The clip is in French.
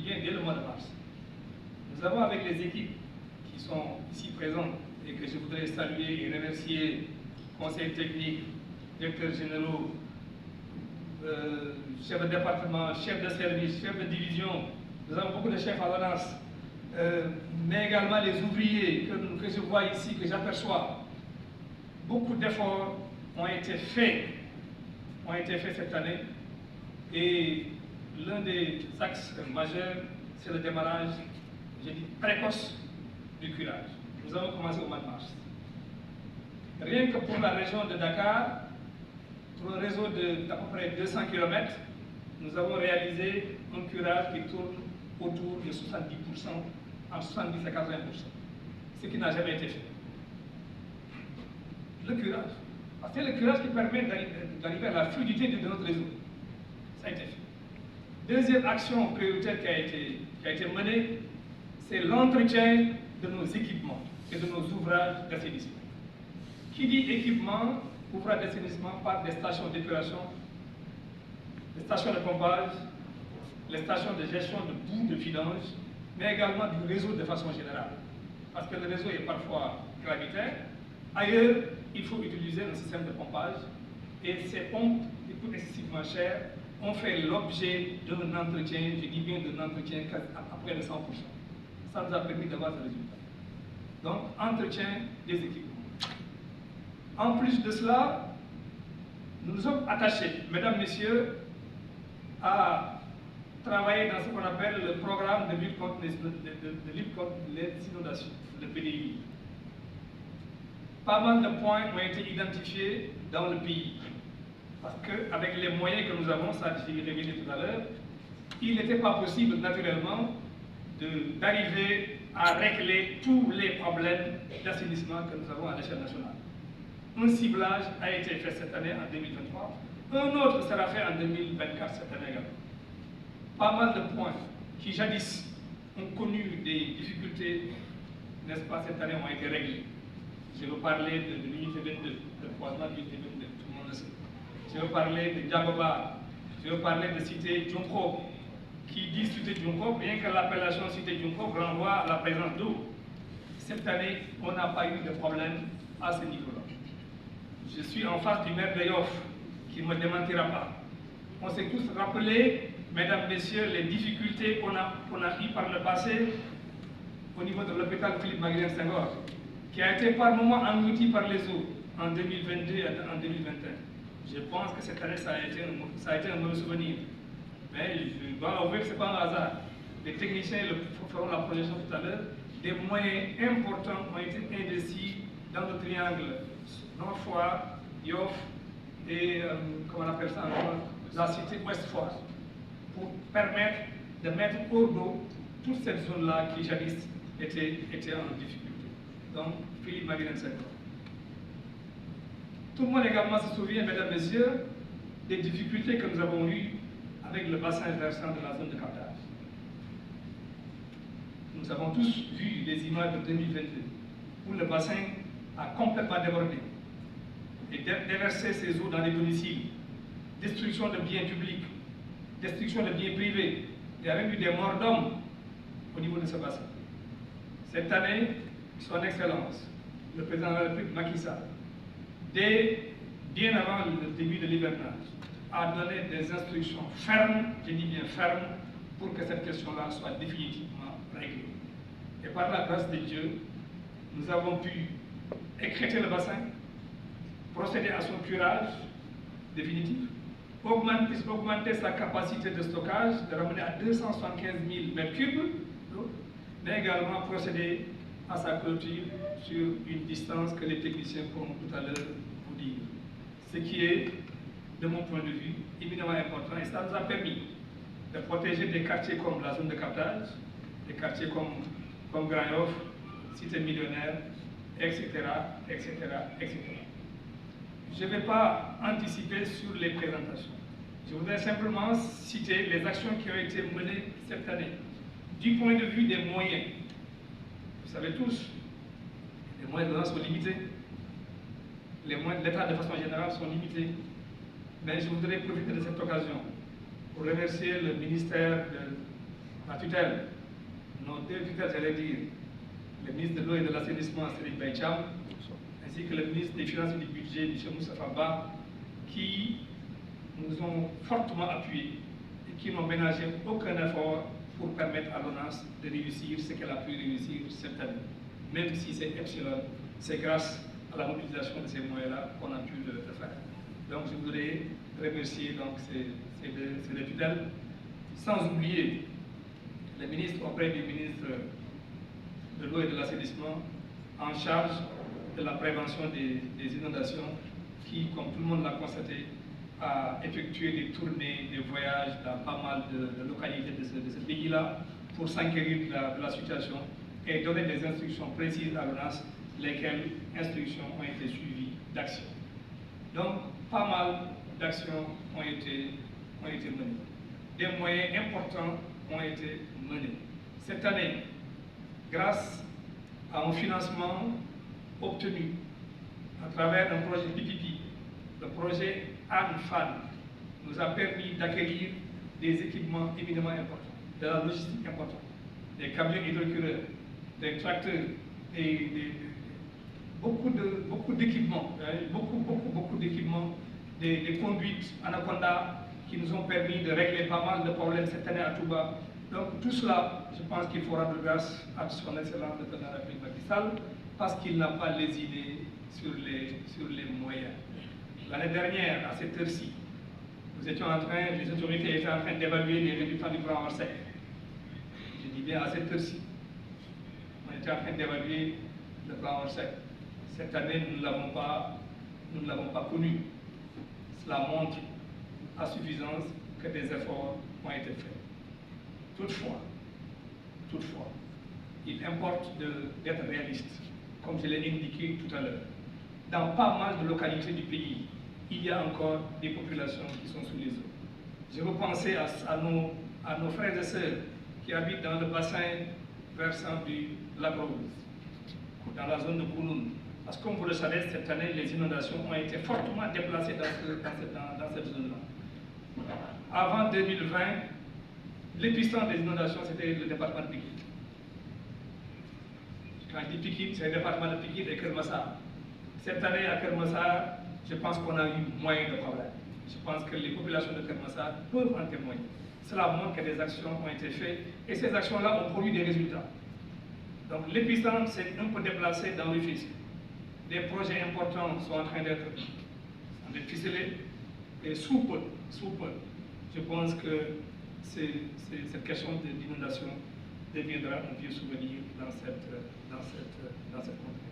bien dès le mois de mars. Nous avons avec les équipes qui sont ici présentes et que je voudrais saluer et remercier, conseils techniques, directeurs généraux, chefs de département, chefs de service, chefs de division, nous avons beaucoup de chefs à l'ONAS, mais également les ouvriers que je vois ici, que j'aperçois. Beaucoup d'efforts ont été faits cette année et l'un des axes majeurs, c'est le démarrage, je dis précoce, du curage. Nous avons commencé au mois de mars. Rien que pour la région de Dakar, pour un réseau d'à peu près 200 km, nous avons réalisé un curage qui tourne autour de 70%, entre 70 à 80%, ce qui n'a jamais été fait. Le curage. Parce que c'est le curage qui permet d'arriver à la fluidité de notre réseau. Ça a été fait. Deuxième action prioritaire qui a été menée, c'est l'entretien de nos équipements et de nos ouvrages d'assainissement. Qui dit équipement, ouvrage d'assainissement, parle des stations d'épuration, les stations de pompage, les stations de gestion de boue, de vidange, mais également du réseau de façon générale. Parce que le réseau est parfois gravitaire. Ailleurs, il faut utiliser un système de pompage et ces pompes qui coûtent excessivement cher ont fait l'objet d'un entretien, je dis bien d'un entretien à près de 100%. Ça nous a permis d'avoir ce résultat. Donc, entretien des équipements. En plus de cela, nous nous sommes attachés, mesdames, messieurs, à travailler dans ce qu'on appelle le programme de lutte contre les inondations, le PDI. Pas mal de points ont été identifiés dans le pays. Parce qu'avec les moyens que nous avons, ça j'ai révélé tout à l'heure, il n'était pas possible naturellement d'arriver à régler tous les problèmes d'assainissement que nous avons à l'échelle nationale. Un ciblage a été fait cette année en 2023, un autre sera fait en 2024 cette année également. Pas mal de points qui jadis ont connu des difficultés, n'est-ce pas, cette année ont été réglés. Je veux parler de l'unité 22, le croisement de l'unité 22, tout le monde le sait. Je veux parler de Djagoba, je veux parler de cité Djunko. Qui dit cité Djunko, bien que l'appellation cité Djunko renvoie à la présence d'eau. Cette année, on n'a pas eu de problème à ce niveau-là. Je suis en face du maire de Yoff, qui ne me démentira pas. On s'est tous rappelé, mesdames, messieurs, les difficultés qu'on a eues par le passé au niveau de l'hôpital Philippe Maguilène Senghor, qui a été par moments englouti par les eaux en 2022 et en 2021. Je pense que cette année, ça a été un mauvais souvenir. Mais je dois avouer que ce n'est pas un hasard. Les techniciens feront la projection tout à l'heure. Des moyens importants ont été investis dans le triangle Nord Foire, Yoff et, comment on appelle ça encore, la cité Ouest Foire, pour permettre de mettre hors d'eau toute cette zone-là qui jadis était en difficulté. Donc, Philippe Maguilène Senghor. Tout le monde également se souvient, mesdames, messieurs, des difficultés que nous avons eues avec le bassin versant de la zone de captage. Nous avons tous vu les images de 2022, où le bassin a complètement débordé et déversé ses eaux dans les domiciles, destruction de biens publics, destruction de biens privés. Il y a même eu des morts d'hommes au niveau de ce bassin. Cette année, Son Excellence, le président de la République, Macky Sall, bien avant le début de l'hivernage, a donné des instructions fermes, je dis bien fermes, pour que cette question-là soit définitivement réglée. Et par la grâce de Dieu, nous avons pu écrêter le bassin, procéder à son curage définitif, augmenter sa capacité de stockage, de ramener à 275 000 m3, mais également procéder à sa clôture sur une distance que les techniciens pourront tout à l'heure vous dire. Ce qui est, de mon point de vue, éminemment important, et ça nous a permis de protéger des quartiers comme la zone de captage, des quartiers comme Grand Yoff, Cité Millionnaire, etc., etc., etc. Je ne vais pas anticiper sur les présentations. Je voudrais simplement citer les actions qui ont été menées cette année. Du point de vue des moyens, vous savez tous, les moyens de l'État sont limités. Les moyens de l'État de façon générale sont limités. Mais je voudrais profiter de cette occasion pour remercier le ministère la tutelle, nos deux tutelles, j'allais dire, le ministre de l'eau et de l'assainissement, Serigne Mbaye Thiam, ainsi que le ministre des Finances et du Budget, M. Moustapha Ba, qui nous ont fortement appuyés et qui n'ont ménagé aucun effort pour permettre à l'ONAS de réussir ce qu'elle a pu réussir cette année. Même si c'est epsilon, c'est grâce à la mobilisation de ces moyens-là qu'on a pu le faire. Donc je voudrais remercier donc, ces deux tutelles, sans oublier les ministres auprès du ministre de l'eau et de l'assainissement en charge de la prévention des inondations qui, comme tout le monde l'a constaté, a effectué des tournées, des voyages dans pas mal de localités de ce pays-là pour s'enquérir de la situation et donner des instructions précises à l'ONAS, lesquelles instructions ont été suivies d'actions. Donc, pas mal d'actions ont été menées. Des moyens importants ont été menés. Cette année, grâce à un financement obtenu à travers un projet PPP, le projet ANFAN nous a permis d'acquérir des équipements éminemment importants, de la logistique importante, des camions hydrocureurs, des tracteurs, beaucoup d'équipements, beaucoup d'équipements, des conduites Anaconda qui nous ont permis de régler pas mal de problèmes cette année à Touba. Donc tout cela, je pense qu'il faut rendre grâce à son Excellence le Président de la République Macky Sall parce qu'il n'a pas lésiné sur les moyens. L'année dernière, à cette heure-ci, les autorités étaient en train d'évaluer les résultats du plan Orsec. Je dis bien à cette heure-ci. On était en train d'évaluer le plan Orsec. Cette année, nous ne l'avons pas connu. Cela montre à suffisance que des efforts ont été faits. Toutefois, il importe d'être réaliste, comme je l'ai indiqué tout à l'heure. Dans pas mal de localités du pays, il y a encore des populations qui sont sous les eaux. Je veux penser à nos frères et sœurs qui habitent dans le bassin versant du lac Rose, dans la zone de Kounoun. Parce que comme vous le savez, cette année, les inondations ont été fortement déplacées dans cette zone-là. Avant 2020, l'épicentre des inondations, c'était le département de Pikine. Quand je dis Pikine, c'est le département de Pikine et Kermassar. Cette année, à Kermassar, je pense qu'on a eu moins de problèmes. Je pense que les populations de Kermassar peuvent en témoigner. Cela montre que des actions ont été faites et ces actions-là ont produit des résultats. Donc l'épicentre s'est un peu déplacé dans le fisc. Des projets importants sont en train d'être ficelés et sous peu, je pense que cette question d'inondation deviendra un vieux souvenir dans cette contexte.